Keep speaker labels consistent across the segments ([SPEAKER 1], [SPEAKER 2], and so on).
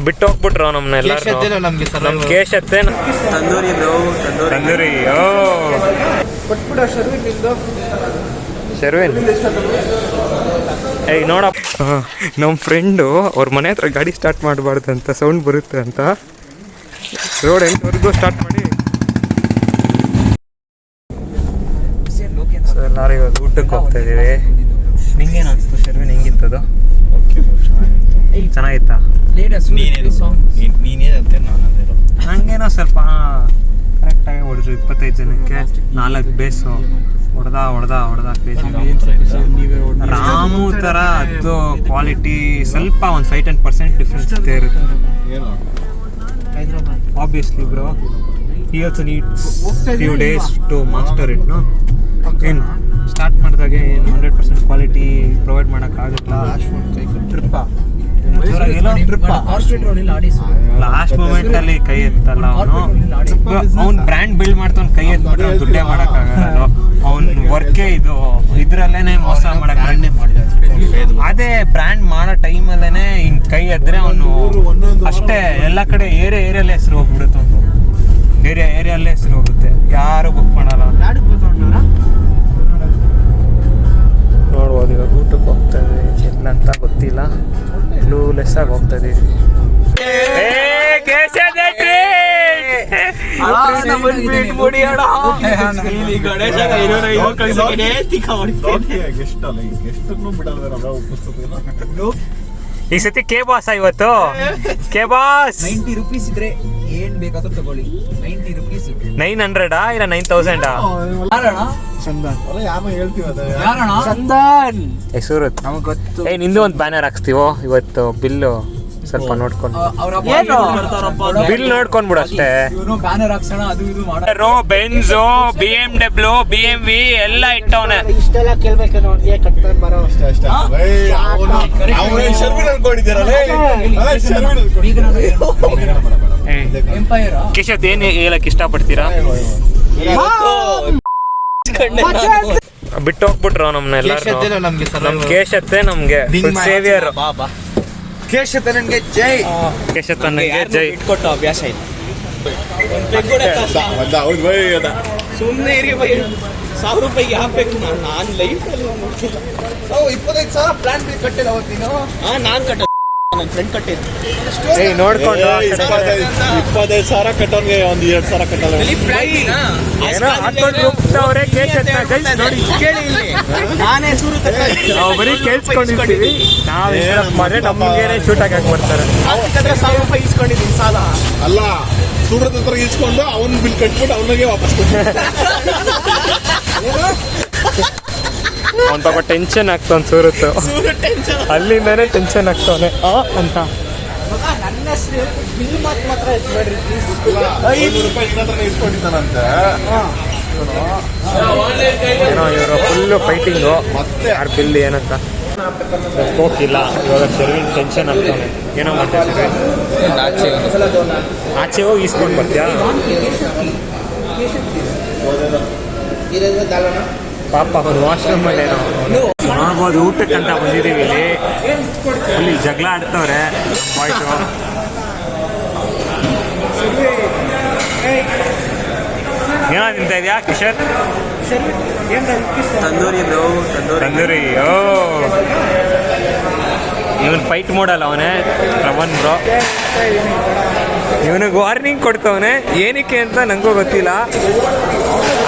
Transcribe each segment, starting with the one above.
[SPEAKER 1] ಬಿಟ್ಟು ಹೋಗ್ಬಿಟ್ರು ನಮ್ಮನ್ನ ಎಲ್ಲರೂ. ನಮ್ಮ ಕೇಶತ್ತೆ ತಂದೂರಿ. ಶರ್ವಿನ್ ಈಗ ನೋಡಪ್ಪ, ನಮ್ಮ ಫ್ರೆಂಡು ಅವ್ರ ಮನೆ ಹತ್ರ ಗಾಡಿ ಸ್ಟಾರ್ಟ್ ಮಾಡಬಾರ್ದು ಅಂತ, ಸೌಂಡ್ ಬರುತ್ತೆ ಅಂತ ರೋಡ್ ಎಂಟವರೆಗೂ ಸ್ಟಾರ್ಟ್ ಮಾಡಿ. ಸೊ ಎಲ್ಲರೂ ಇವಾಗ ಊಟಕ್ಕೆ ಹೋಗ್ತಾ ಇದ್ದೀವಿ. ನಿಂಗೇನು ಅನಿಸ್ತು ಶರ್ವಿನ್, ಹೆಂಗಿತ್ತದು? ಚೆನ್ನಾಗಿತ್ತಾ? ಹಂಗೇನೋ ಸ್ವಲ್ಪ ಕರೆಕ್ಟಾಗಿ ಹೊಡೆದ್ರು. 25 ಜನಕ್ಕೆ 4 ಬೇಸು ಹೊಡೆದ ರಾಮು ಥರ ಅದು ಕ್ವಾಲಿಟಿ ಸ್ವಲ್ಪ ಒಂದು 5-10% ಡಿಫ್ರೆನ್ಸ್ ಇದ್ದೇ ಇರುತ್ತೆ. Obviously bro, he also needs few days to master it, no? ಏನು ಸ್ಟಾರ್ಟ್ ಮಾಡಿದಾಗೆ ಏನು 100% ಕ್ವಾಲಿಟಿ ಪ್ರೊವೈಡ್ ಮಾಡೋಕ್ಕಾಗಲ್ಲ. ಲಾಸ್ಟ್ ಮೂಮೆಂಟ್ ಅಲ್ಲಿ ಕೈ ಎತ್ತಲ್ಲ ಅವ್ನು ಬ್ರ್ಯಾಂಡ್ ಬಿಲ್ಡ್ ಮಾಡ್ತಾನೆ, ಕೈ ಎತ್ಬಿಟ್ಟು ಅವ್ನು ದುಡ್ಡೇ ಮಾಡೋಕ್ಕಾಗಲ್ಲ. ಅವ್ನ ವರ್ಕೇ ಇದ್ರಲ್ಲೇನೆ ಮೋಸ ಮಾಡಕ್. ಅದೇ ಬ್ರ್ಯಾಂಡ್ ಮಾಡೋ ಟೈಮಲ್ಲೇನೆ ಹಿಂಗ್ ಕೈ ಎದ್ರೆ ಅವನು ಅಷ್ಟೇ ಎಲ್ಲ ಕಡೆ ಏರಿಯಲ್ಲೇ ಹೆಸರು ಹೋಗ್ಬಿಡುತ್ತೆ. ಅವನು ಏರಿಯಲ್ಲೇ ಹೆಸರು ಹೋಗುತ್ತೆ, ಯಾರು ಬುಕ್ ಮಾಡಲ್ಲ. ನೋಡ್ಬೋದು ಇವಾಗ ಊಟಕ್ಕೆ ಹೋಗ್ತಾ ಇದ್ದೀವಿ, ಎಲ್ಲ ಅಂತ ಗೊತ್ತಿಲ್ಲ, ಕ್ಲೂಲೆಸ್ ಆಗಿ ಹೋಗ್ತಾ ಇದೀವಿ. ಈ ಸತಿ ಕೆ ಬಾಸ್ ಇವತ್ತು ಕೆ ಬಾಸ್
[SPEAKER 2] 90 ರೂಪೀಸ್ ಇದ್ರೆ ಏನ್ ಬೇಕಾದ್ರೂ ತಗೊಳ್ಳಿ. 90 ರೂಪೀಸ್
[SPEAKER 1] 900 ಇಲ್ಲ 9000
[SPEAKER 2] ಚಂದನ್
[SPEAKER 1] ಸೂರತ್ ನಮಗೆ ಗೊತ್ತು. ನಿಂದು ಒಂದು ಬ್ಯಾನರ್ ಹಾಕ್ಸ್ತೀವೋ ಇವತ್ತು. ಬಿಲ್ಲು ಸ್ವಲ್ಪ ನೋಡ್ಕೊಂಡು ಬಿಲ್ ನೋಡ್ಕೊಂಡ್ಬಿಡು ಅಷ್ಟೇ. ಬೆನ್ಸು BMW BMW ಎಲ್ಲ ಇಟ್ಟವನೆ.
[SPEAKER 3] ಇಷ್ಟೆಲ್ಲ ಕೇಳ್ಬೇಕು ನೋಡ್ಗೆ ಕಟ್ಕೊಂಡು ಬರೋ
[SPEAKER 1] ಕಿಶತ್ ಏನ್ ಹೇಳಕ್ ಇಷ್ಟಪಡ್ತೀರಾ? ಬಿಟ್ಟು ಹೋಗ್ಬಿಟ್ರು ನಮ್ಮನ್ನ ಎಲ್ಲರೂ. ನಮ್ ಕೇಶತ್ತೆ ನಮ್ಗೆ ಸೇವಿಯರ್.
[SPEAKER 2] ಕೇಶತನನ್ಗೆ ಜೈ.
[SPEAKER 1] ಕೇಶತನನ್ಗೆ ಜೈ.
[SPEAKER 2] ಇಟ್ಕೊಟ್ಟು ಅಭ್ಯಾಸ ಇಲ್ಲ. ಸುಮ್ಮನೆ ಇರಿ ಬೈ. 1000 ರೂಪಾಯಿಗೆ ಹಾಕ್ಬೇಕು. ನಾನು ಲೈಫ್ 25,000 ಪ್ಲಾನ್ ಕಟ್ಟಿಲ್ಲ ಅವತ್ತು ನೀನು. ನಾನು ಕಟ್ಟ, ನನ್ನ ಫ್ರೆಂಡ್ ಕಟ್ಟಿದ್ದು.
[SPEAKER 1] ನೋಡ್ಕೊಂಡು
[SPEAKER 2] 25,000 ಕಟ್ಟೋನ್ಗೆ ಒಂದು 2,000 ಕಟ್ಟಲ್ಲ. ನಾನೇ
[SPEAKER 1] ನಾವು ಬರೀ ಕೇಳಿಸ್ಕೊಂಡಿರ್ತೀವಿ. ನಾವು ನಮ್ಗೇನೆ ಶೂಟ್ ಹಾಕಿ ಬರ್ತಾರೆ.
[SPEAKER 2] 1000 ರೂಪಾಯಿ ಇಸ್ಕೊಂಡಿದ್ದೀನಿ ಸಾಲ.
[SPEAKER 4] ಅಲ್ಲ, ಸೂರತ್ ಹತ್ರ ಇಸ್ಕೊಂಡು ಅವನ್ ಬಿಲ್ ಕಟ್ಬಿಟ್ಟು ಅವನಿಗೆ ವಾಪಸ್
[SPEAKER 1] ಅವ್ನು ಪಾಪ ಟೆನ್ಷನ್ ಆಗ್ತಾನೆ. ಸೂರತ್ ಅಲ್ಲಿಂದಾನೆ ಟೆನ್ಷನ್ ಆಗ್ತಾವನೆ ಅಂತ.
[SPEAKER 2] ನನ್ನ ಹೆಸರು ಬಿಲ್ ಮಾತ್ರ ಎತ್ಬೇಡ್ರಿ ಪ್ಲೀಸ್.
[SPEAKER 4] 500 ರೂಪಾಯಿ ಇನ್ನತ್ರ ಇಸ್ಕೊಂಡಿದ್ದಾನಂತೆ.
[SPEAKER 1] ಏನೋ ಇವರು ಫುಲ್ಲು ಫೈಟಿಂಗು. ಮತ್ತೆ ಯಾರು ಬಿಲ್ ಏನಂತ ಹೋಗಿಲ್ಲ. ಇವಾಗ ಶರ್ವಿನ್ ಟೆನ್ಷನ್ ಆಗ್ತಾನೆ. ಏನೋ ಮಾಡ್ತಾರೆ ಶರ್ವಿನ್, ಆಚೆ ಹೋಗಿ ಇಸ್ಕೊಂಡು ಬರ್ತೀಯಾ? ಪಾಪ ಅವ್ರು ವಾಶ್ರೂಮಲ್ಲಿ ಏನೋ ನೋಡ್ಬೋದು. ಊಟಕ್ಕಂತ ಬಂದಿದ್ದೀವಿ. ಇಲ್ಲಿ ಜಗಳ ಆಡ್ತವ್ರೆ ಬಾಯ್ಸು. ಏನೋ ತಿಂತ ಇದೆಯಾ ಕಿಶೋರ್? ತಂದೂರಿ. ಇವನು ಫೈಟ್ ಮಾಡಲ್ಲ ಅವನೇ ರವನ್ ಬ್ರೋ. ಇವನಿಗೆ ವಾರ್ನಿಂಗ್ ಕೊಡ್ತವನೆ, ಏನಕ್ಕೆ ಅಂತ ನನಗೂ ಗೊತ್ತಿಲ್ಲ.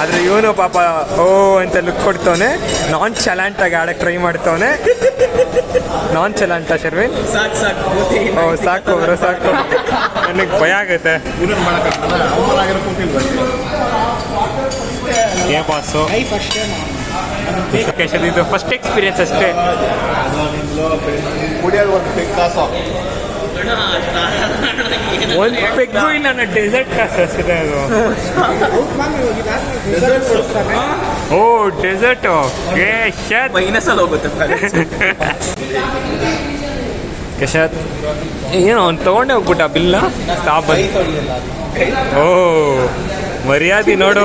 [SPEAKER 1] ಆದರೆ ಇವನು ಪಾಪ ಅಂತ ಲುಕ್ ಕೊಡ್ತವನೆ. ನಾನ್ ಚಲಾಂಟಾಗಿ ಆಡಕ್ಕೆ ಟ್ರೈ ಮಾಡ್ತವನೆ. ನಾನ್ ಚಲಾಂಟ ಶರ್ವಿನ್. ಸಾಕು ಬ್ರೋ ಸಾಕು, ನನಗೆ ಭಯ ಆಗುತ್ತೆ. ಏ ಬಾಸು ಇದು ಫಸ್ಟ್ ಎಕ್ಸ್ಪೀರಿಯನ್ಸ್ ಅಷ್ಟೇ. ಒಂದು ಪೆಗ್ಗು ಇಲ್ಲ, ನನ್ನ ಡೆಸರ್ಟ್ ಕಾಸು ಅಷ್ಟಿದೆ ಅದು. ಓ ಡೆಸರ್ಟ್ ಕೇಶತ್ ಏನೋ ಅವ್ನು ತೊಗೊಂಡೆ ಹೋಗ್ಬಿಟ್ಟ ಬಿಲ್ಲ. ಸಾಬನ್ ಓ ಮರ್ಯಾದೆ ನೋಡು.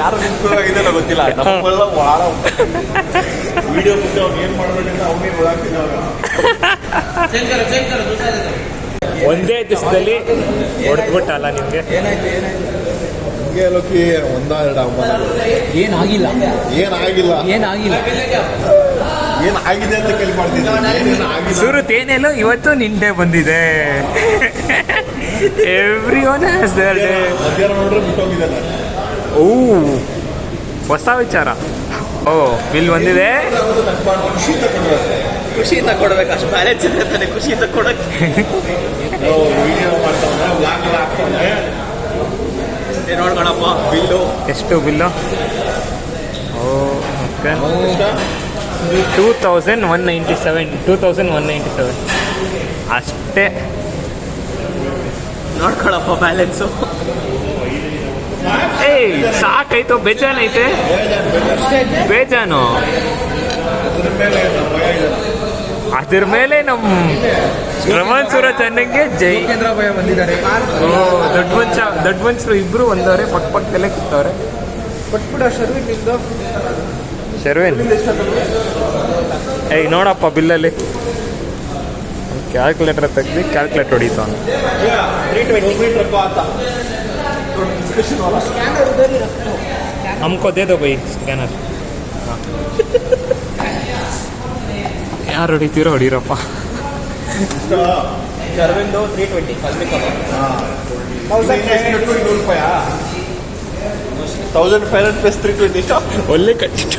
[SPEAKER 4] ಯಾರು ನಿಂತ್ಕೊಳ್ಳೋಗಿದೆಯಲ್ಲ ಗೊತ್ತಿಲ್ಲ ನಮ್ಮೆಲ್ಲ ಭಾಳ ವಿಡಿಯೋ ಮುಂದೆ ಅವ್ನು ಏನು ಮಾಡ್ಬೇಕಂತ ಅವನೇ ಓಡಾಡ್ತಿದ್ದ
[SPEAKER 1] ಒಂದೇ ದಿವಸದಲ್ಲಿ ಹೊಡೆದ್ಬಿಟ್ಟಲ್ಲ ನಿಮಗೆ.
[SPEAKER 4] ಹಿಂಗೆ ಲೋಕಿ ಒಂದೆರಡು ಅವಮಾನ
[SPEAKER 2] ಏನಾಗಿಲ್ಲ
[SPEAKER 4] ಏನಾಗಿದೆ ಅಂತ ಕೇಳಿ ಮಾಡ್ತಿದ್ದೆ.
[SPEAKER 1] ಸುರುತ್ ಏನೇಲೋ ಇವತ್ತು ನಿಂಡೆ ಬಂದಿದೆ. Everyone has their day.
[SPEAKER 4] ಮಧ್ಯಾಹ್ನ ನೋಡ್ರೆ ಬಿಟ್ಟೋಗಿದ್ದಾನೆ.
[SPEAKER 1] ಓ ಹೊಸ ವಿಚಾರ. ಓ ಬಿಲ್ ಬಂದಿದೆ.
[SPEAKER 2] ಖುಷಿಯಿಂದ ಕೊಡ್ಬೇಕು, ಅಷ್ಟು ಬ್ಯಾಲೆನ್ಸ್ ಇದೆ ತಾನೆ ಖುಷಿಯಿಂದ ಕೊಡಕ್ಕೆ.
[SPEAKER 4] ವಿಡಿಯೋ ಮಾಡ್ತಾನೆ, ಬ್ಲಾಗ್ ಎಲ್ಲ ಹಾಕ್ತಾನೆ.
[SPEAKER 2] ನೋಡ್ಕೊಳಪ್ಪ ಬಿಲ್ಲು
[SPEAKER 1] ಎಷ್ಟು ಬಿಲ್ಲು? ಓ ಓಕೆ 2197 ಅಷ್ಟೇ.
[SPEAKER 2] ನೋಡ್ಕೊಳಪ್ಪ ಬ್ಯಾಲೆನ್ಸು.
[SPEAKER 1] ಏಯ್ ಸಾಕಾಯ್ತು, ಬೇಜಾನೈತೆ, ಬೇಜಾನು. ಅದ್ರ ಮೇಲೆ ನಮ್ಮ ರಮಣ್ ಸೂರಜ್ ಅನ್ನಂಗೆ ಜೈ
[SPEAKER 2] ಭಯ ಬಂದಿದ್ದಾರೆ.
[SPEAKER 1] ಓ ದೊಡ್ಡ ಮನುಷ್ಯರು ಇಬ್ರು ಒಂದವ್ರೆ ಪಕ್ಕದಲ್ಲೇ ಕೂತವ್ರೆ.
[SPEAKER 2] ಕೊಟ್ಬಿಡ ಶರ್ವಿನ್ ನಿಂದು.
[SPEAKER 1] ಶರ್ವೇನ್ ಏಯ್ ನೋಡಪ್ಪ ಬಿಲ್ಲಲ್ಲಿ ಕ್ಯಾಲ್ಕುಲೇಟರ್ ತೆಗ್ದು ಕ್ಯಾಲ್ಕುಲೇಟರ್ ಹೊಡಿತು ಅವನು.
[SPEAKER 2] 320
[SPEAKER 1] हमको दे दो भाई स्कैनर. ಯಾರು ಹೊಡಿತೀರೋ ಹೊಡೀರಪ್ಪ.
[SPEAKER 2] ಶರ್ವಿಂದು 320
[SPEAKER 4] 1500 ಪ್ಲಸ್ 320
[SPEAKER 1] ಒಳ್ಳೆ ಕಟ್ಟಿಟ್ಟು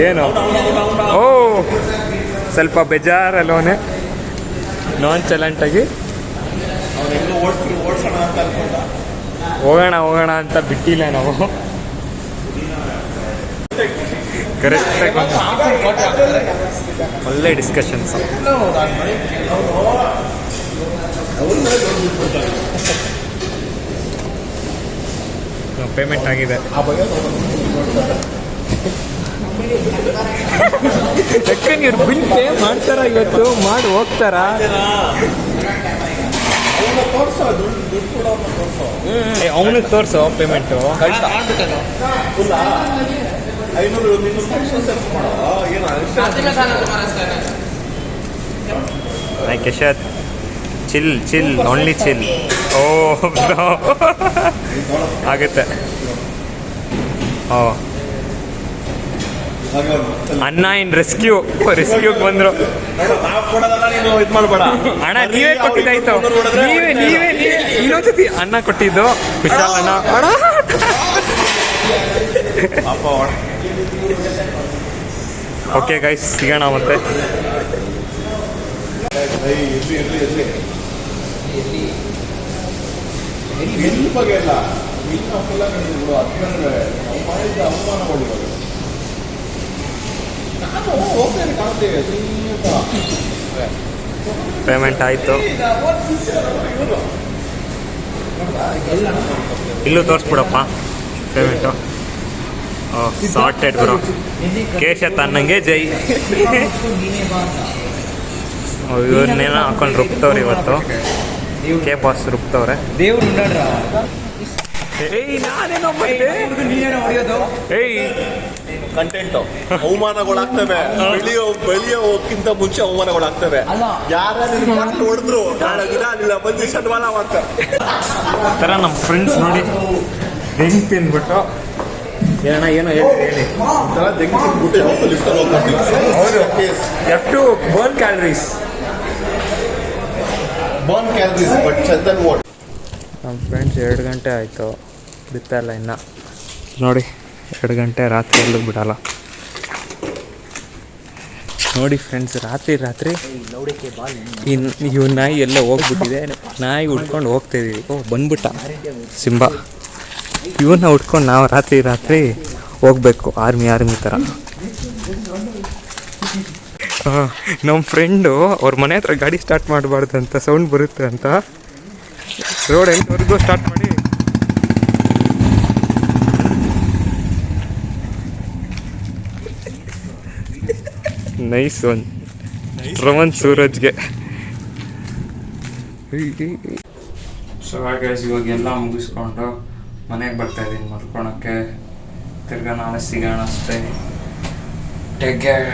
[SPEAKER 1] ಏನು ಓ ಸ್ವಲ್ಪ ಬೇಜಾರಲ್ಲೋನೆ ನಾನ್ ಚಲಂಟಾಗಿ ಹೋಗೋಣ ಅಂತ ಬಿಟ್ಟಿಲ್ಲ ನಾವು. ಕರೆಕ್ಟಾಗಿ ಒಳ್ಳೆ ಡಿಸ್ಕಷನ್ಸ್. ಪೇಮೆಂಟ್ ಆಗಿದೆ. ಯಾಕಂದ್ರೆ ಇವ್ರು ಬಿಲ್ ಪೇ ಮಾಡ್ತಾರ, ಇವತ್ತು ಮಾಡಿ ಹೋಗ್ತಾರ. ಅವನಿಗೆ ತೋರ್ಸು ಪೇಮೆಂಟು. ಯಶತ್ ಚಿಲ್ ಓನ್ಲಿ ಚಿಲ್. ಓ ಆಗುತ್ತೆ. ಓ ಅಣ್ಣ ಇನ್ ರೆಸ್ಕ್ಯೂಗೆ ಬಂದ್ರು. ಅಣ್ಣ ನೀವೇ ಕೊಟ್ಟಿದ್ದಾಯ್ತು, ನೀವೇ ಇನ್ನೊಂದ್ಸತಿ ಅಣ್ಣ ಕೊಟ್ಟಿದ್ದು. ಕುಶಾಲ್ ಅಣ್ಣ ಓಕೆ ಗೈಸ್, ಸಿಗೋಣ ಮತ್ತೆ. ಪೇಮೆಂಟ್ ಆಯಿತು. ಇಲ್ಲೂ ತೋರಿಸ್ಬಿಡಪ್ಪ ಪೇಮೆಂಟು. Sorted bro. ಕೇಶತ್ ಅನ್ನಂಗೆ ಜೈ. ಇವನ್ನೇನೋ ಹಾಕೊಂಡು ರುಬ್ತವ್ರೆ ಇವತ್ತು. ಕೆ ಬಾಸ್ ರುಬ್ತವ್ರೆ.
[SPEAKER 2] ದೇವ್ರು
[SPEAKER 1] ಏಯ್ ನಾನೇನೋ ಮಾಡಿದೆ. ಏಯ್
[SPEAKER 4] ಕಂಟೆಂಟು ಅವಮಾನಗಳಾಗ್ತವೆ. ಬೆಳೆಯೋಕ್ಕಿಂತ ಮುಂಚೆ ಅವಮಾನಗಳಾಗ್ತವೆ. ಯಾರು ಹೊಡೆದ್ರು ನಾಳೆ ಬಂದು ಶಟ್ವಾಲ ಮಾಡ್ತಾರೆ.
[SPEAKER 1] ಥರ ನಮ್ಮ ಫ್ರೆಂಡ್ಸ್ ನೋಡಿ ಹೆಂಗೆ ತಿಂದ್ಬಿಟ್ಟು ಏನೋ ಹೇಳಿ ಹೌದು. F2 burn calories
[SPEAKER 4] but Chandan what.
[SPEAKER 1] ನಮ್ಮ ಫ್ರೆಂಡ್ಸ್ 2 ಗಂಟೆ ಆಯಿತು, ಬಿತ್ತಲ್ಲ ಇನ್ನು. ನೋಡಿ 2 ಗಂಟೆ ರಾತ್ರಿ ಎಲ್ಲೂ ಬಿಡಲ್ಲ. ನೋಡಿ ಫ್ರೆಂಡ್ಸ್, ರಾತ್ರಿ ಇವು ನಾಯಿ ಎಲ್ಲ ಹೋಗ್ಬಿಟ್ಟಿದೆ. ನಾಯಿ ಉಟ್ಕೊಂಡು ಹೋಗ್ತಾಯಿದ್ದೀವಿ. ಓ ಬಂದ್ಬಿಟ್ಟ ಸಿಂಬಾ. ಇವನ್ನ ಉಟ್ಕೊಂಡು ನಾವು ರಾತ್ರಿ ಹೋಗ್ಬೇಕು, ಆರ್ಮಿ ಥರ. ನಮ್ಮ ಫ್ರೆಂಡು ಅವ್ರ ಮನೆ ಹತ್ರ ಗಾಡಿ ಸ್ಟಾರ್ಟ್ ಮಾಡಬಾರ್ದು ಅಂತ, ಸೌಂಡ್ ಬರುತ್ತೆ ಅಂತ ರೋಡ್ ಎಂಟ್ವರೆಗೂ ಸ್ಟಾರ್ಟ್ ಮಾಡಿ ನೈಸ್ ಒನ್ ರಮಣ್ ಸೂರಜ್ಗೆ ಸೊ ಗೈಸ್ ಇವಾಗ ಎಲ್ಲ ಮುಗಿಸ್ಕೊಂಡು ಮನೆಗೆ ಬರ್ತಾ ಇದ್ದೀನಿ ಮಲ್ಕೊಳಕ್ಕೆ. ತಿರ್ಗಾ ನಾಳೆ ಸಿಗೋಣ ಅಷ್ಟೇ. Take care.